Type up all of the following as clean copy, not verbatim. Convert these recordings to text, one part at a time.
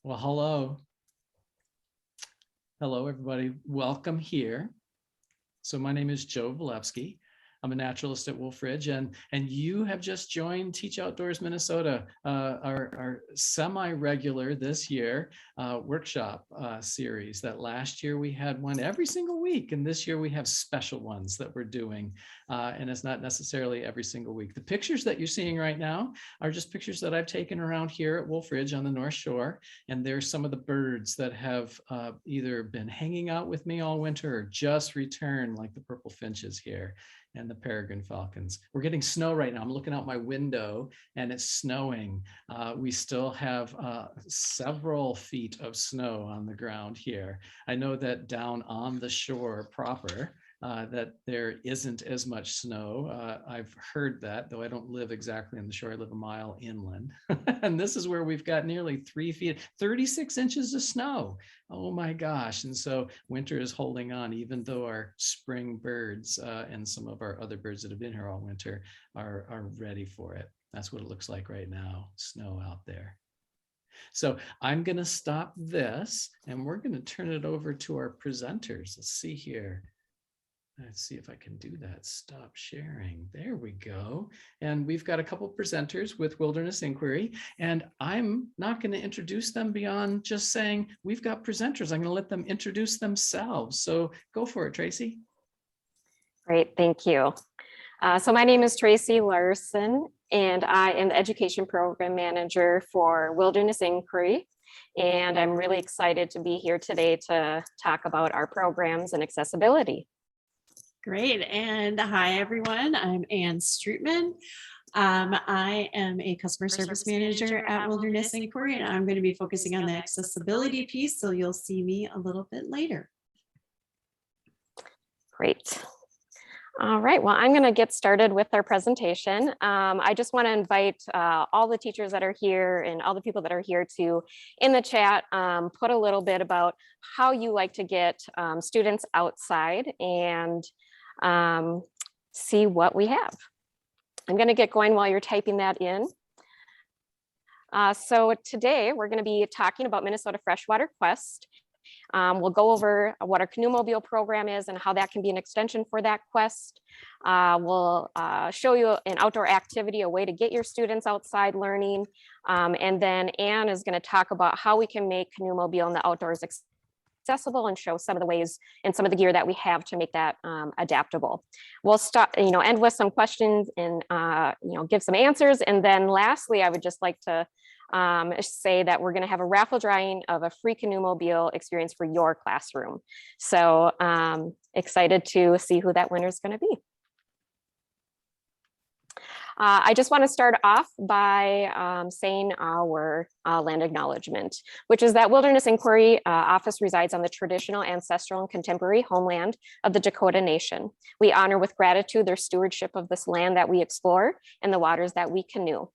Well, hello. Hello, everybody. Welcome here. So my name is Joe Volevsky. I'm a naturalist at Wolf Ridge, and you have just joined Teach Outdoors Minnesota, our semi-regular this year workshop series. That last year we had one every single week, and this year we have special ones that we're doing, and it's not necessarily every single week. The pictures that you're seeing right now are just pictures that I've taken around here at Wolf Ridge on the North Shore, and there's some of the birds that have either been hanging out with me all winter or just returned, like the purple finches here and the peregrine falcons. We're getting snow right now. I'm looking out my window and it's snowing. We still have several feet of snow on the ground here. I know that down on the shore proper, that there isn't as much snow. I've heard that, though I don't live exactly on the shore. I live a mile inland. And this is where we've got nearly 3 feet, 36 inches of snow. Oh my gosh. And so winter is holding on, even though our spring birds and some of our other birds that have been here all winter are ready for it. That's what it looks like right now, snow out there. So I'm going to stop this and we're going to turn it over to our presenters. Let's see here. Let's see if I can do that. Stop sharing. There we go. And we've got a couple presenters with Wilderness Inquiry, and I'm not going to introduce them beyond just saying we've got presenters. I'm going to let them introduce themselves. So go for it, Tracy. Great, thank you. So my name is Tracy Larson, and I am the Education Program Manager for Wilderness Inquiry. And I'm really excited to be here today to talk about our programs and accessibility. Great. And hi, everyone. I'm Ann Strootman. I am a customer service manager at Wilderness Inquiry, and I'm going to be focusing on the accessibility piece. So you'll see me a little bit later. Great. All right, well, I'm going to get started with our presentation. I just want to invite all the teachers that are here and all the people that are here to, in the chat, put a little bit about how you like to get students outside and see what we have. I'm going to get going while you're typing that in. So today we're going to be talking about Minnesota Freshwater Quest. We'll go over what our Canoemobile program is and how that can be an extension for that quest. We'll show you an outdoor activity, a way to get your students outside learning. And then Ann is going to talk about how we can make Canoemobile in the outdoors accessible and show some of the ways and some of the gear that we have to make that adaptable. We'll start, end with some questions and give some answers. And then lastly, I would just like to say that we're going to have a raffle drawing of a free Canoemobile experience for your classroom. So excited to see who that winner is going to be. I just want to start off by saying our land acknowledgement, which is that Wilderness Inquiry office resides on the traditional, ancestral, and contemporary homeland of the Dakota Nation. We honor with gratitude their stewardship of this land that we explore and the waters that we canoe.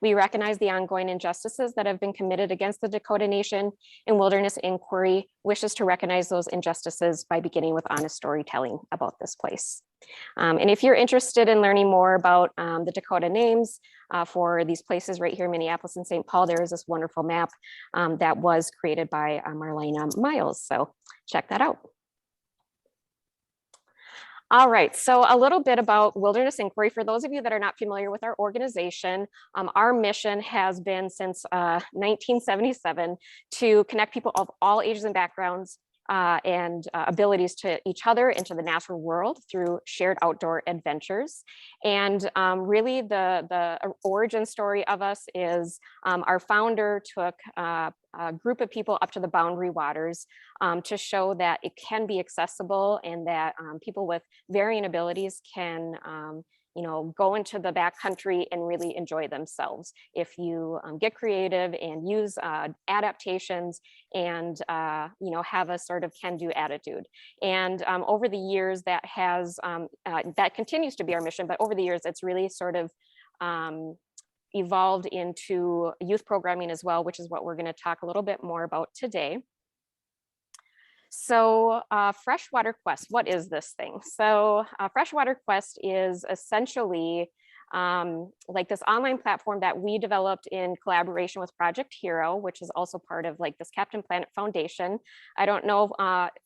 We recognize the ongoing injustices that have been committed against the Dakota Nation, and Wilderness Inquiry wishes to recognize those injustices by beginning with honest storytelling about this place. And if you're interested in learning more about the Dakota names for these places right here, Minneapolis and St. Paul, there is this wonderful map that was created by Marlena Miles. So check that out. All right, so a little bit about Wilderness Inquiry. For those of you that are not familiar with our organization, our mission has been since 1977 to connect people of all ages and backgrounds and abilities to each other and to the natural world through shared outdoor adventures. And really the origin story of us is our founder took a group of people up to the Boundary Waters to show that it can be accessible and that people with varying abilities can go into the backcountry and really enjoy themselves if you get creative and use adaptations and have a sort of can-do attitude. And over the years, that continues to be our mission. But over the years, it's really sort of evolved into youth programming as well, which is what we're going to talk a little bit more about today. So Freshwater Quest, what is this thing? So Freshwater Quest is essentially like this online platform that we developed in collaboration with Project Hero, which is also part of like this Captain Planet Foundation. I don't know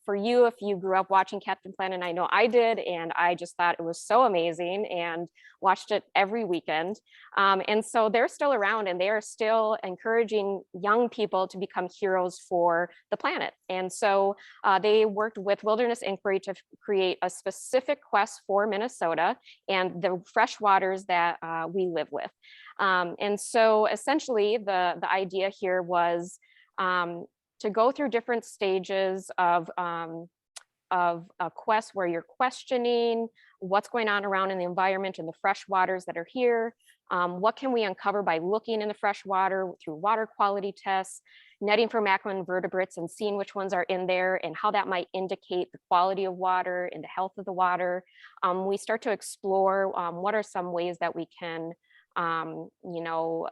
for you if you grew up watching Captain Planet. I know I did, and I just thought it was so amazing and watched it every weekend. And so they're still around, and they are still encouraging young people to become heroes for the planet. And so they worked with Wilderness Inquiry to create a specific quest for Minnesota and the fresh waters that we live with. And so essentially the idea here was to go through different stages of a quest where you're questioning what's going on around in the environment and the fresh waters that are here. What can we uncover by looking in the fresh water through water quality tests, netting for macroinvertebrates and seeing which ones are in there and how that might indicate the quality of water and the health of the water. We start to explore what are some ways that we can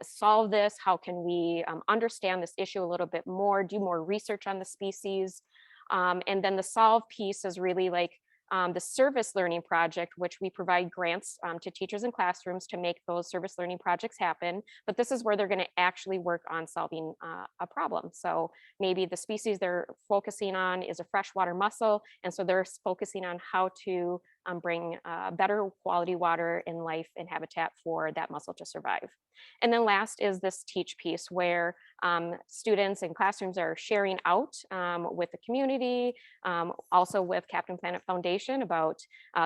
solve this? How can we understand this issue a little bit more, do more research on the species? And then the solve piece is really like the service learning project, which we provide grants to teachers and classrooms to make those service learning projects happen. But this is where they're going to actually work on solving a problem. So maybe the species they're focusing on is a freshwater mussel. And so they're focusing on how to bring better quality water and life and habitat for that mussel to survive. And then last is this teach piece where students and classrooms are sharing out with the community, also with Captain Planet Foundation about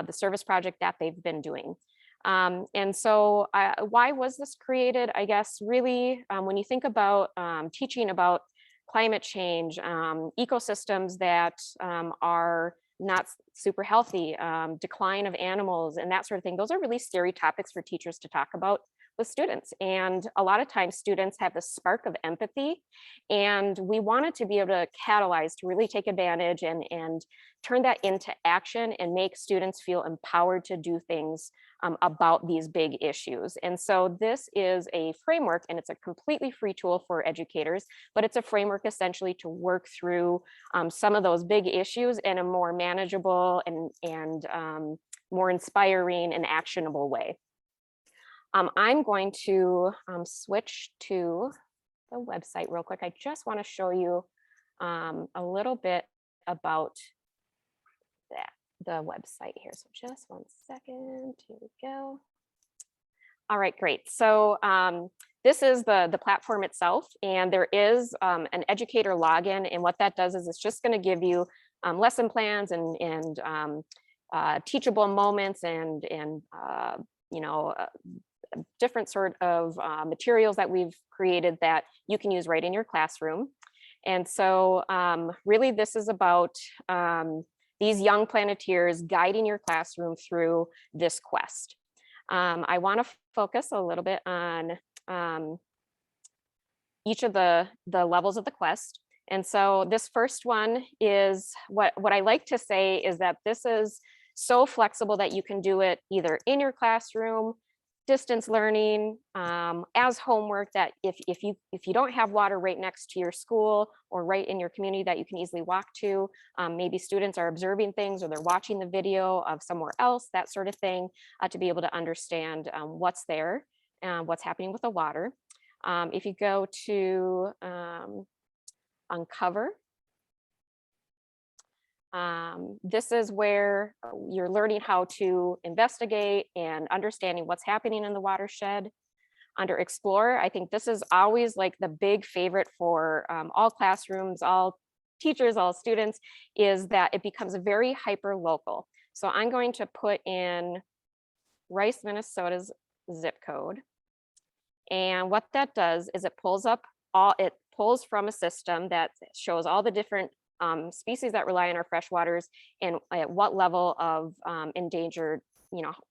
the service project that they've been doing. And so why was this created? I guess really when you think about teaching about climate change, ecosystems that are not super healthy, decline of animals and that sort of thing, those are really scary topics for teachers to talk about with students. And a lot of times students have this spark of empathy, and we wanted to be able to catalyze to really take advantage and turn that into action and make students feel empowered to do things about these big issues. And so this is a framework, and it's a completely free tool for educators, but it's a framework essentially to work through some of those big issues in a more manageable and more inspiring and actionable way. I'm going to switch to the website real quick. I just want to show you a little bit about the website here. So just 1 second. Here we go. All right, great. So this is the platform itself, and there is an educator login. And what that does is it's just going to give you lesson plans and teachable moments and different sort of materials that we've created that you can use right in your classroom. And so really this is about these young Planeteers guiding your classroom through this quest. I want to focus a little bit on each of the levels of the quest. And so this first one is what I like to say is that this is so flexible that you can do it either in your classroom, distance learning, as homework, that if you don't have water right next to your school or right in your community that you can easily walk to, maybe students are observing things or they're watching the video of somewhere else, that sort of thing, to be able to understand what's there and what's happening with the water. If you go to Uncover, this is where you're learning how to investigate and understanding what's happening in the watershed. Under Explore, I think this is always like the big favorite for all classrooms, all teachers, all students, is that it becomes very hyper local. So I'm going to put in Rice, Minnesota's zip code. And what that does is it pulls from a system that shows all the different species that rely on our freshwaters and at what level of endangered,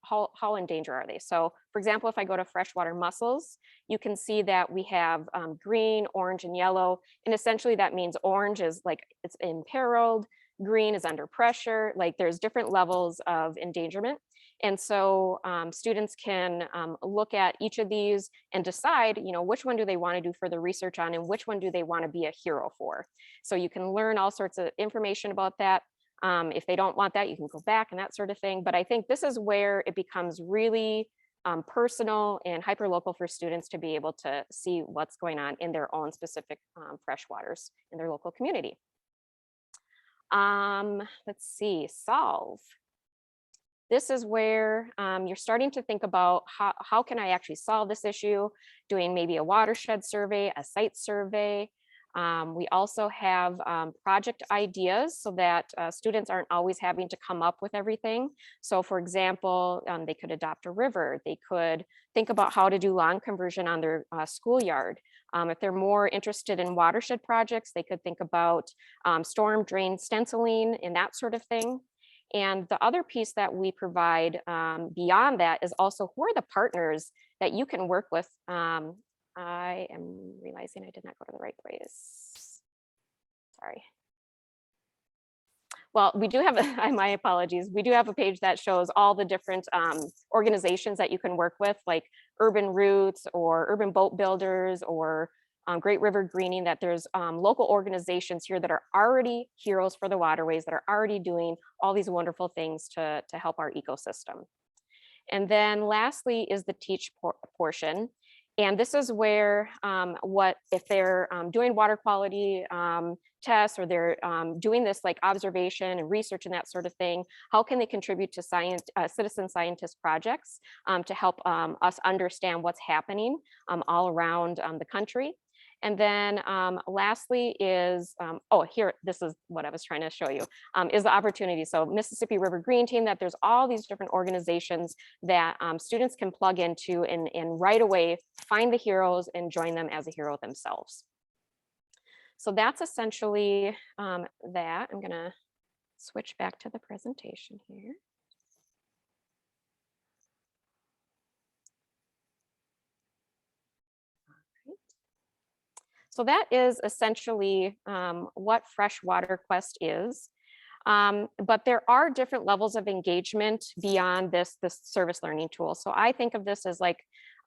how endangered are they? So for example, if I go to freshwater mussels, you can see that we have green, orange, and yellow. And essentially that means orange is like it's imperiled, green is under pressure, like there's different levels of endangerment. And so students can look at each of these and decide, which one do they want to do further research on and which one do they want to be a hero for. So you can learn all sorts of information about that. If they don't want that, you can go back and that sort of thing. But I think this is where it becomes really personal and hyperlocal for students to be able to see what's going on in their own specific freshwaters in their local community. Let's see, solve. This is where you're starting to think about how can I actually solve this issue, doing maybe a watershed survey, a site survey. We also have project ideas so that students aren't always having to come up with everything. So for example, they could adopt a river. They could think about how to do lawn conversion on their schoolyard. If they're more interested in watershed projects, they could think about storm drain stenciling and that sort of thing. And the other piece that we provide beyond that is also who are the partners that you can work with. I am realizing I did not go to the right place. Sorry. Well, we do have, my apologies, we do have a page that shows all the different organizations that you can work with, like Urban Roots or Urban Boat Builders or Great River Greening, that there's local organizations here that are already heroes for the waterways, that are already doing all these wonderful things to help our ecosystem. And then lastly is the teach portion. And this is where if they're doing water quality tests, or they're doing this like observation and research and that sort of thing, how can they contribute to citizen scientist projects to help us understand what's happening all around the country. And then lastly is, oh, here, this is what I was trying to show you, is the opportunity. So Mississippi River Green Team, that there's all these different organizations that students can plug into and right away find the heroes and join them as a hero themselves. So that's essentially that. I'm gonna switch back to the presentation here. So that is essentially what Freshwater Quest is. But there are different levels of engagement beyond this service learning tool. So I think of this as like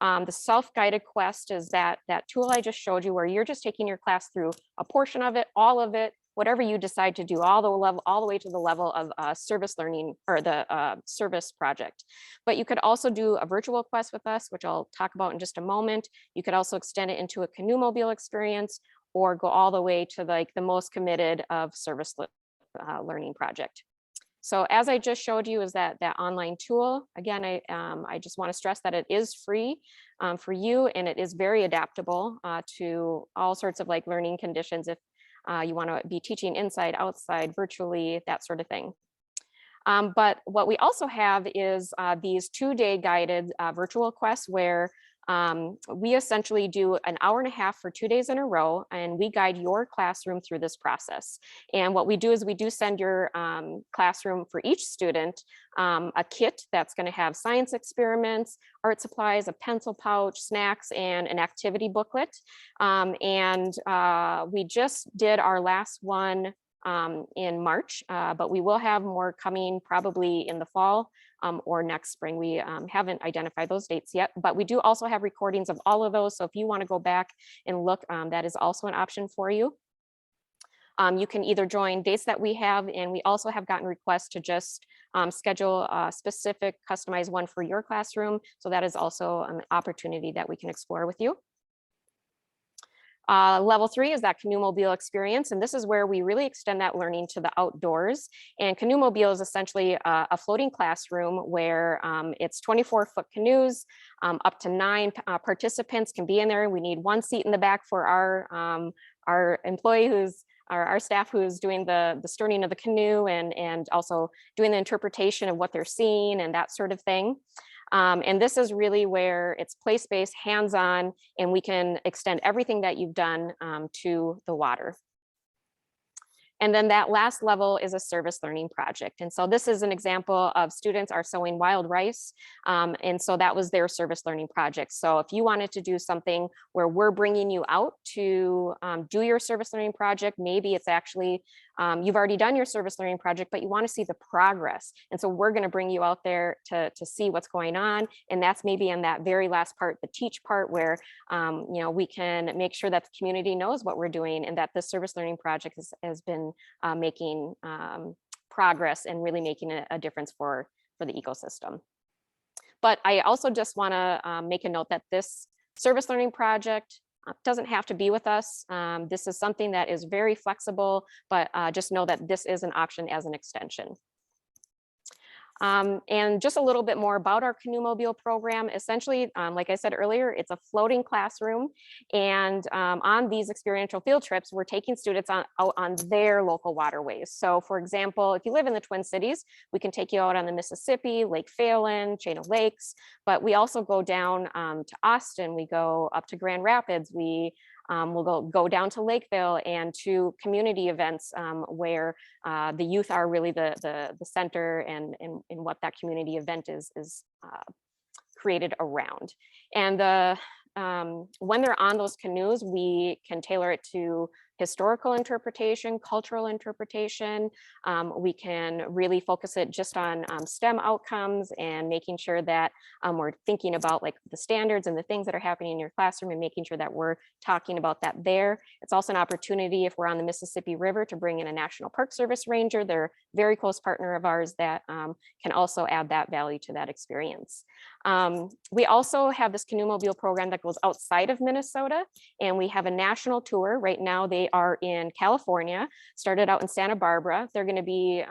the self-guided quest is that tool I just showed you, where you're just taking your class through a portion of it, all of it, whatever you decide to do, all the way to the level of service learning or the service project. But you could also do a virtual quest with us, which I'll talk about in just a moment. You could also extend it into a canoe-mobile experience, or go all the way to like the most committed of service learning project. So as I just showed you is that online tool. Again, I just want to stress that it is free for you, and it is very adaptable to all sorts of like learning conditions. If you want to be teaching inside, outside, virtually, that sort of thing. But what we also have is these 2-day guided virtual quests, where we essentially do an hour and a half for 2 days in a row, and we guide your classroom through this process. And what we do is we do send your classroom for each student a kit that's going to have science experiments, art supplies, a pencil pouch, snacks, and an activity booklet. We just did our last one in March, but we will have more coming probably in the fall or next spring. We haven't identified those dates yet, but we do also have recordings of all of those. So if you want to go back and look, that is also an option for you. You can either join dates that we have, and we also have gotten requests to just schedule a specific customized one for your classroom. So that is also an opportunity that we can explore with you. Level 3 is that canoe-mobile experience, and this is where we really extend that learning to the outdoors. And canoe-mobile is essentially a floating classroom where it's 24-foot canoes, up to 9 participants can be in there. We need 1 seat in the back for our employee who's our staff who's doing the sterning of the canoe, and also doing the interpretation of what they're seeing and that sort of thing. And this is really where it's place-based, hands-on, and we can extend everything that you've done to the water. And then that last level is a service learning project. And so this is an example of students are sowing wild rice. And so that was their service learning project. So if you wanted to do something where we're bringing you out to do your service learning project, maybe it's actually, you've already done your service learning project, but you want to see the progress. And so we're going to bring you out there to see what's going on. And that's maybe in that very last part, the teach part, where we can make sure that the community knows what we're doing, and that the service learning project has been making progress and really making a difference for the ecosystem. But I also just want to make a note that this service learning project doesn't have to be with us. This is something that is very flexible, but just know that this is an option as an extension. And just a little bit more about our Canoe Mobile program. Essentially, like I said earlier, it's a floating classroom. And on these experiential field trips, we're taking students out on their local waterways. So for example, if you live in the Twin Cities, we can take you out on the Mississippi, Lake Phalen, Chain of Lakes, but we also go down to Austin, we go up to Grand Rapids, we'll go down to Lakeville and to community events where the youth are really the center and what that community event is created around. And when they're on those canoes, we can tailor it to historical interpretation, cultural interpretation. We can really focus it just on STEM outcomes and making sure that we're thinking about like the standards and the things that are happening in your classroom and making sure that we're talking about that there. It's also an opportunity if we're on the Mississippi River to bring in a National Park Service ranger. They're a very close partner of ours that can also add that value to that experience. We also have this Canoe Mobile program that goes outside of Minnesota, and we have a national tour. Right now they are in California, started out in Santa Barbara. They're going to be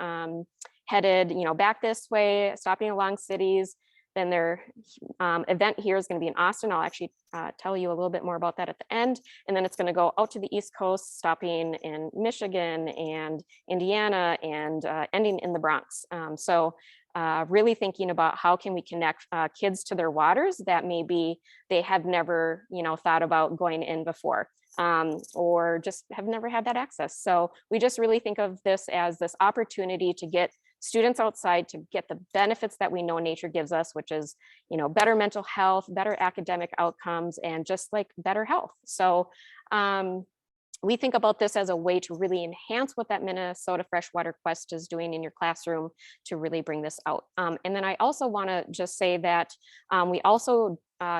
headed, back this way, stopping along cities. Then their event here is going to be in Austin. I'll actually tell you a little bit more about that at the end. And then it's going to go out to the East Coast, stopping in Michigan and Indiana and ending in the Bronx. So really thinking about how can we connect kids to their waters that maybe they have never, thought about going in before. Or just have never had that access. So we just really think of this as this opportunity to get students outside to get the benefits that we know nature gives us, which is, better mental health, better academic outcomes, and just like better health. So we think about this as a way to really enhance what that Minnesota Freshwater Quest is doing in your classroom to really bring this out. And then I also want to just say that we also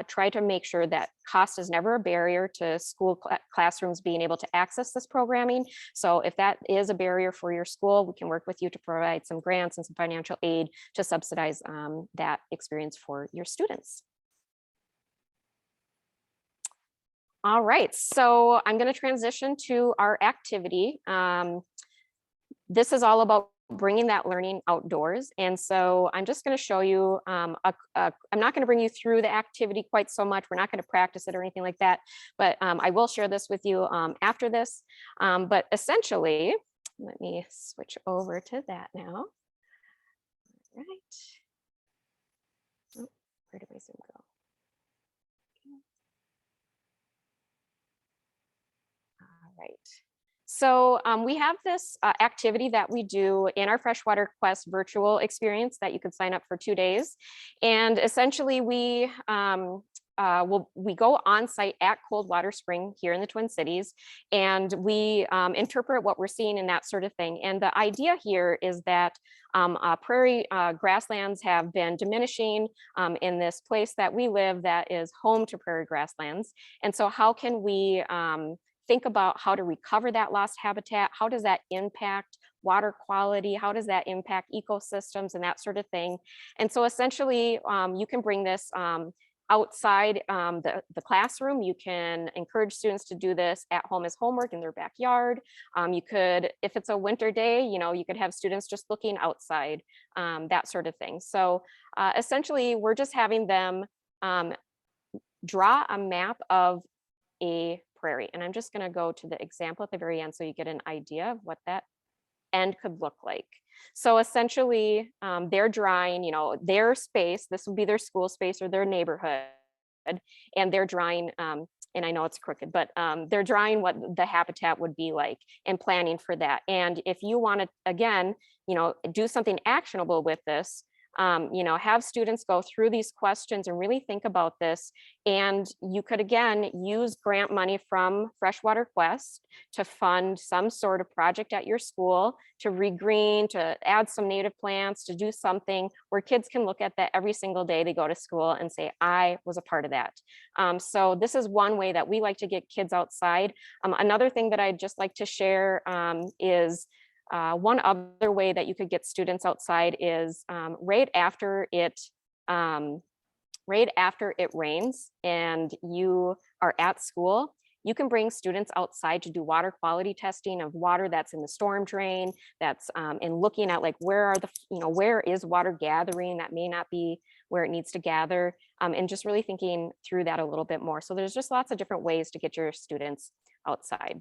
try to make sure that cost is never a barrier to school classrooms being able to access this programming. So if that is a barrier for your school, we can work with you to provide some grants and some financial aid to subsidize that experience for your students. All right, so I'm going to transition to our activity. This is all about bringing that learning outdoors. And so I'm just going to show you, I'm not going to bring you through the activity quite so much. We're not going to practice it or anything like that, but I will share this with you after this. But essentially, let me switch over to that now. All right. Oh, where did my Zoom go? Right. So we have this activity that we do in our Freshwater Quest virtual experience that you could sign up for 2 days. And essentially we go on site at Coldwater Spring here in the Twin Cities, and we interpret what we're seeing and that sort of thing. And the idea here is that prairie grasslands have been diminishing in this place that we live that is home to prairie grasslands. And so how can we think about how to recover that lost habitat? How does that impact water quality? How does that impact ecosystems and that sort of thing? And so essentially, you can bring this outside the classroom. You can encourage students to do this at home as homework in their backyard. You could, if it's a winter day, you could have students just looking outside, that sort of thing. So essentially, we're just having them draw a map of a prairie. And I'm just going to go to the example at the very end so you get an idea of what that end could look like. So essentially, they're drawing, their space. This would be their school space or their neighborhood. And they're drawing, and I know it's crooked, but they're drawing what the habitat would be like and planning for that. And if you want to, again, do something actionable with this, have students go through these questions and really think about this. And you could, again, use grant money from Freshwater Quest to fund some sort of project at your school, to regreen, to add some native plants, to do something where kids can look at that every single day they go to school and say, I was a part of that. So this is one way that we like to get kids outside. Another thing that I'd just like to share is one other way that you could get students outside is right after it right after it rains and you are at school, you can bring students outside to do water quality testing of water that's in the storm drain, that's in looking at like where is water gathering that may not be where it needs to gather, and just really thinking through that a little bit more. So there's just lots of different ways to get your students outside.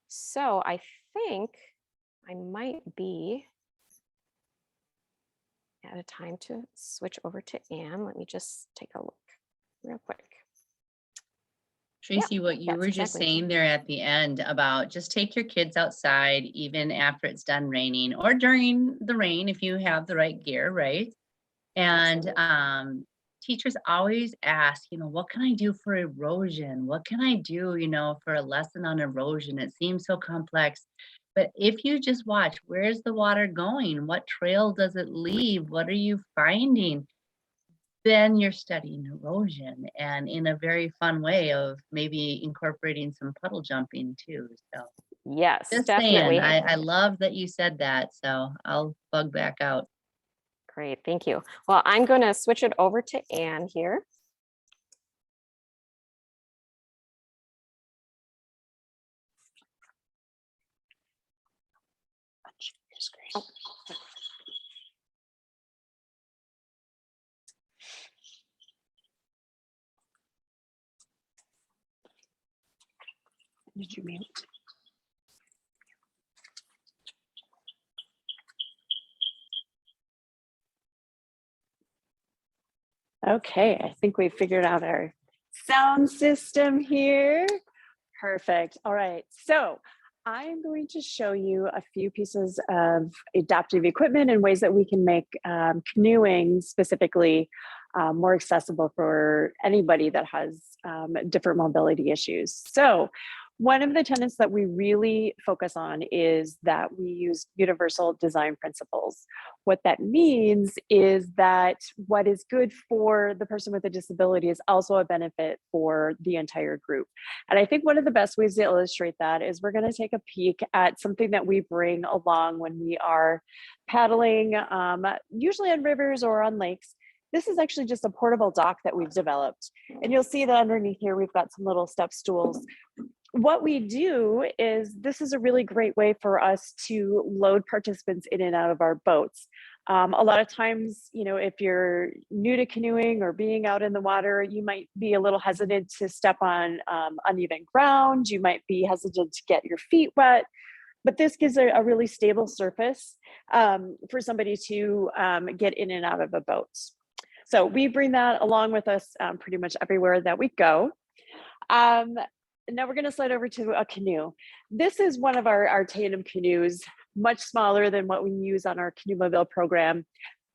So I think I might be at a time to switch over to Anne. Let me just take a look real quick. Tracy, what you that's were just exactly. saying there at the end about just take your kids outside even after it's done raining or during the rain if you have the right gear, right? And Absolutely. teachers always ask, what can I do for erosion? What can I do, for a lesson on erosion? It seems so complex. But if you just watch, where's the water going? What trail does it leave? What are you finding? Then you're studying erosion and in a very fun way of maybe incorporating some puddle jumping too. So Yes, just definitely. saying, I love that you said that. So I'll bug back out. Great, thank you. Well, I'm going to switch it over to Anne here. Oh. Did you mute? Okay, I think we figured out our sound system here. Perfect. All right. So I'm going to show you a few pieces of adaptive equipment and ways that we can make canoeing specifically more accessible for anybody that has different mobility issues. So one of the tenets that we really focus on is that we use universal design principles. What that means is that what is good for the person with a disability is also a benefit for the entire group. And I think one of the best ways to illustrate that is we're going to take a peek at something that we bring along when we are paddling, usually on rivers or on lakes. This is actually just a portable dock that we've developed. And you'll see that underneath here, we've got some little step stools. What we do is this is a really great way for us to load participants in and out of our boats. A lot of times, if you're new to canoeing or being out in the water, you might be a little hesitant to step on uneven ground. You might be hesitant to get your feet wet, but this gives a really stable surface for somebody to get in and out of a boat. So we bring that along with us pretty much everywhere that we go. Now we're going to slide over to a canoe. This is one of our tandem canoes, much smaller than what we use on our Canoe Mobile program.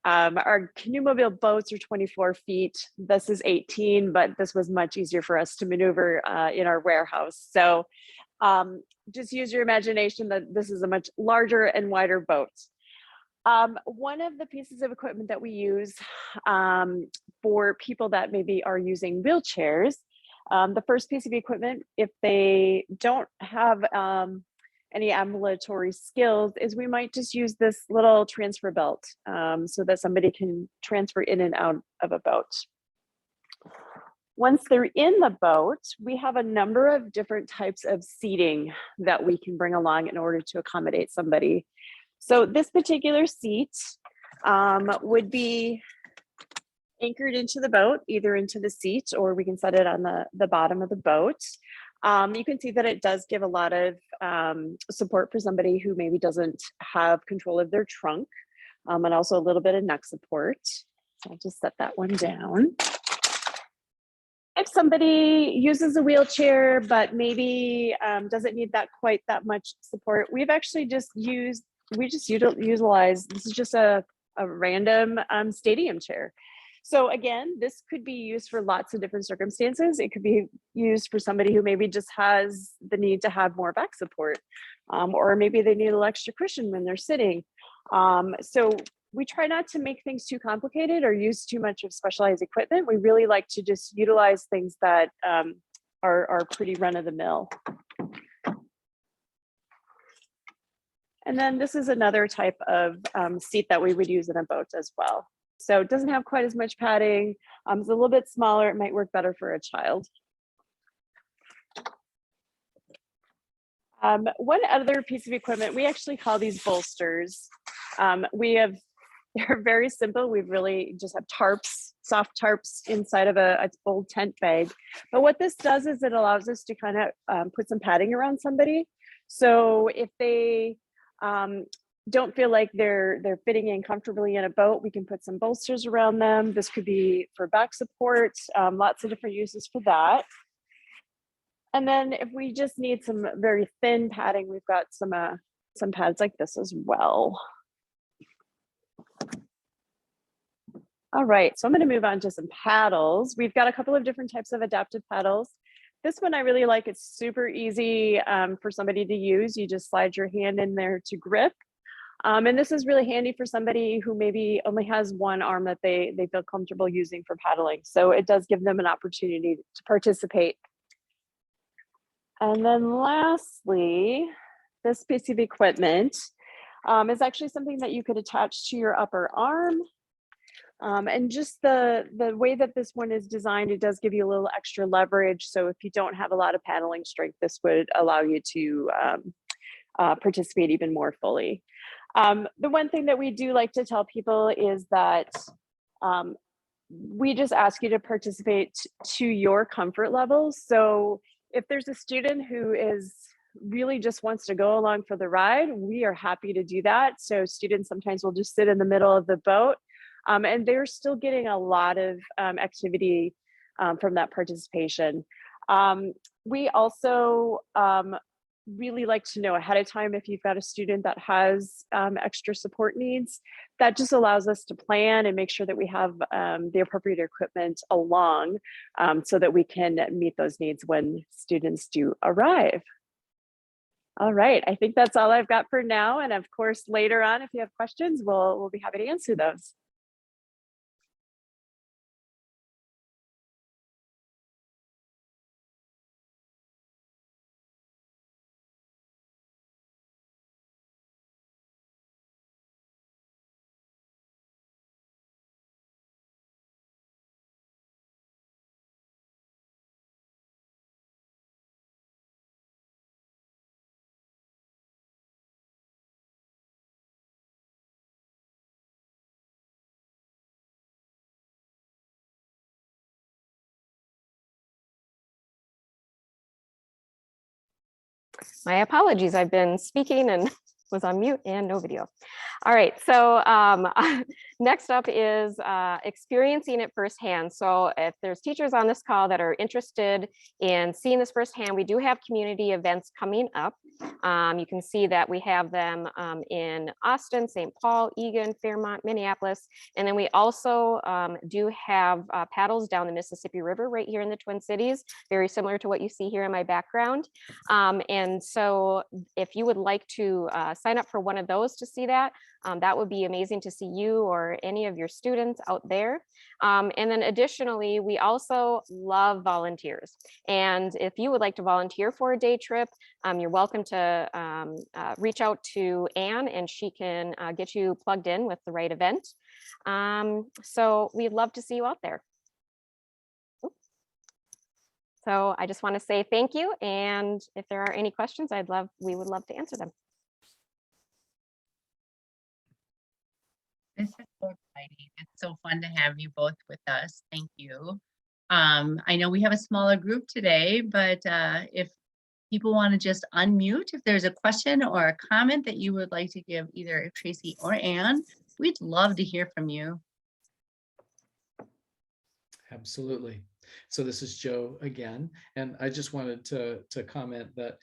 Our Canoe Mobile boats are 24 feet. This is 18, but this was much easier for us to maneuver in our warehouse. So just use your imagination that this is a much larger and wider boat. One of the pieces of equipment that we use for people that maybe are using wheelchairs, the first piece of equipment, if they don't have any ambulatory skills, is we might just use this little transfer belt so that somebody can transfer in and out of a boat. Once they're in the boat, we have a number of different types of seating that we can bring along in order to accommodate somebody. So this particular seat would be anchored into the boat, either into the seat or we can set it on the bottom of the boat. You can see that it does give a lot of support for somebody who maybe doesn't have control of their trunk, and also a little bit of neck support. So I'll just set that one down. If somebody uses a wheelchair, but maybe doesn't need quite that much support, we've actually utilize, this is just a random stadium chair. So again, this could be used for lots of different circumstances. It could be used for somebody who maybe just has the need to have more back support, or maybe they need a little extra cushion when they're sitting. So we try not to make things too complicated or use too much of specialized equipment. We really like to just utilize things that are pretty run-of-the-mill. And then this is another type of seat that we would use in a boat as well. So it doesn't have quite as much padding. It's a little bit smaller. It might work better for a child. One other piece of equipment, we actually call these bolsters. They're very simple. We really just have tarps, soft tarps inside of an old tent bag. But what this does is it allows us to kind of put some padding around somebody. So if they don't feel like they're fitting in comfortably in a boat, we can put some bolsters around them. This could be for back support, lots of different uses for that. And then if we just need some very thin padding, we've got some pads like this as well. All right, so I'm going to move on to some paddles. We've got a couple of different types of adaptive paddles. This one I really like. It's super easy for somebody to use. You just slide your hand in there to grip. And this is really handy for somebody who maybe only has one arm that they feel comfortable using for paddling. So it does give them an opportunity to participate. And then lastly, this piece of equipment is actually something that you could attach to your upper arm. And just the way that this one is designed, it does give you a little extra leverage. So if you don't have a lot of paddling strength, this would allow you to participate even more fully. The one thing that we do like to tell people is that we just ask you to participate to your comfort levels. So if there's a student who is really just wants to go along for the ride, we are happy to do that. So students sometimes will just sit in the middle of the boat. And they're still getting a lot of activity from that participation. We also really like to know ahead of time if you've got a student that has extra support needs. That just allows us to plan and make sure that we have the appropriate equipment along so that we can meet those needs when students do arrive. All right, I think that's all I've got for now. And of course, later on, if you have questions, we'll be happy to answer those. My apologies, I've been speaking and was on mute and no video. All right, so next up is experiencing it firsthand. So if there's teachers on this call that are interested in seeing this firsthand, we do have community events coming up. You can see that we have them in Austin, St. Paul, Eagan, Fairmont, Minneapolis, and then we also do have paddles down the Mississippi River right here in the Twin Cities, very similar to what you see here in my background. And so if you would like to sign up for one of those to see that, that would be amazing to see you or any of your students out there. And then additionally, we also love volunteers. And if you would like to volunteer for a day trip, you're welcome to reach out to Anne and she can get you plugged in with the right event. So we'd love to see you out there. So I just want to say thank you. And if there are any questions, we would love to answer them. This is so exciting. It's so fun to have you both with us. Thank you. I know we have a smaller group today, but if people want to just unmute, if there's a question or a comment that you would like to give either Tracy or Anne, we'd love to hear from you. Absolutely. So this is Joe again, and I just wanted to comment that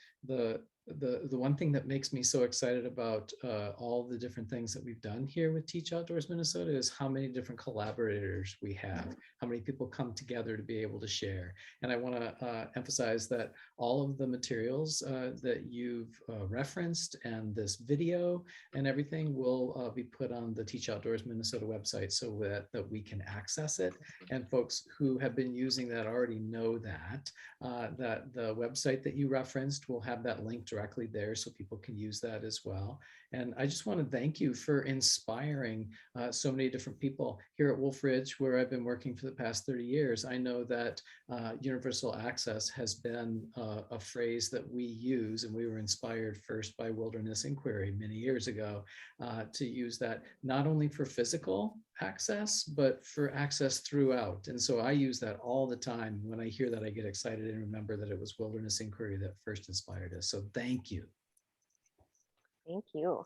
the one thing that makes me so excited about all the different things that we've done here with Teach Outdoors Minnesota is how many different collaborators we have, how many people come together to be able to share. And I want to emphasize that all of the materials that you've referenced and this video and everything will be put on the Teach Outdoors Minnesota website so that we can access it. And folks who have been using that already know that the website that you referenced will have that linked directly there so people can use that as well. And I just want to thank you for inspiring so many different people here at Wolf Ridge, where I've been working for the past 30 years. I know that universal access has been a phrase that we use, and we were inspired first by Wilderness Inquiry many years ago to use that not only for physical access, but for access throughout. And so I use that all the time. When I hear that, I get excited and remember that it was Wilderness Inquiry that first inspired us. So thank you. Thank you.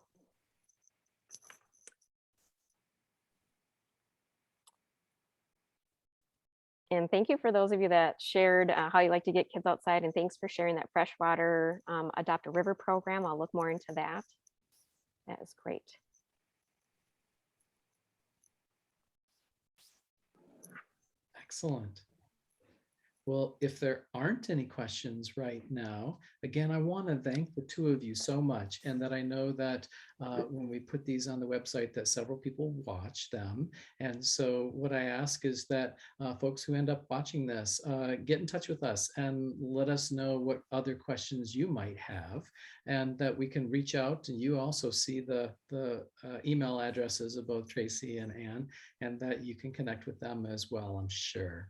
And thank you for those of you that shared how you like to get kids outside, and thanks for sharing that freshwater Adopt a River program. I'll look more into that. That is great. Excellent. Well, if there aren't any questions right now, again, I want to thank the two of you so much, and that I know that when we put these on the website that several people watch them. And so what I ask is that folks who end up watching this, get in touch with us and let us know what other questions you might have, and that we can reach out. And you also see the email addresses of both Tracy and Ann, and that you can connect with them as well, I'm sure.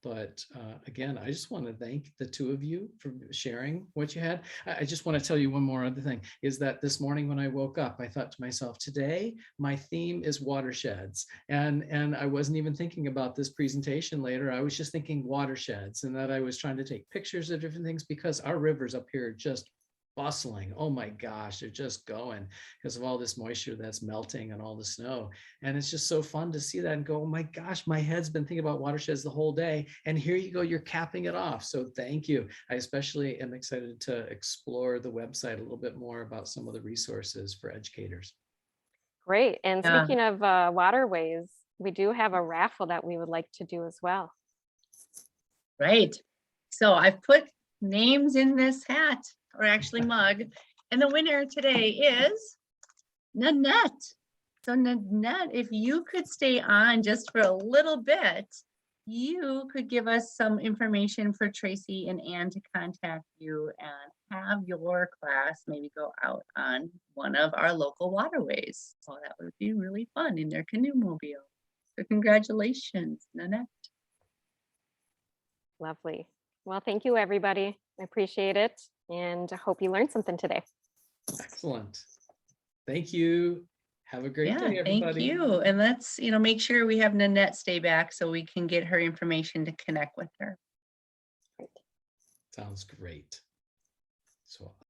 But again, I just want to thank the two of you for sharing what you had. I just want to tell you one more other thing, is that this morning when I woke up, I thought to myself, today, my theme is watersheds. And I wasn't even thinking about this presentation later. I was just thinking watersheds, and that I was trying to take pictures of different things, because our rivers up here are just bustling. Oh my gosh, they're just going because of all this moisture that's melting and all the snow. And it's just so fun to see that and go, oh my gosh, my head's been thinking about watersheds the whole day. And here you go, you're capping it off. So thank you. I especially am excited to explore the website a little bit more about some of the resources for educators. Great. And Yeah. speaking of waterways, we do have a raffle that we would like to do as well. Right. So I've put names in this hat, or actually mug, and the winner today is Nanette. So Nanette, if you could stay on just for a little bit, you could give us some information for Tracy and Ann to contact you and have your class maybe go out on one of our local waterways. So that would be really fun in their canoe mobile. So congratulations, Nanette. Lovely. Well, thank you, everybody. I appreciate it, and I hope you learned something today. Excellent. Thank you. Have a great Yeah, day, everybody. thank you. And let's, make sure we have Nanette stay back so we can get her information to connect with her. Sounds great. So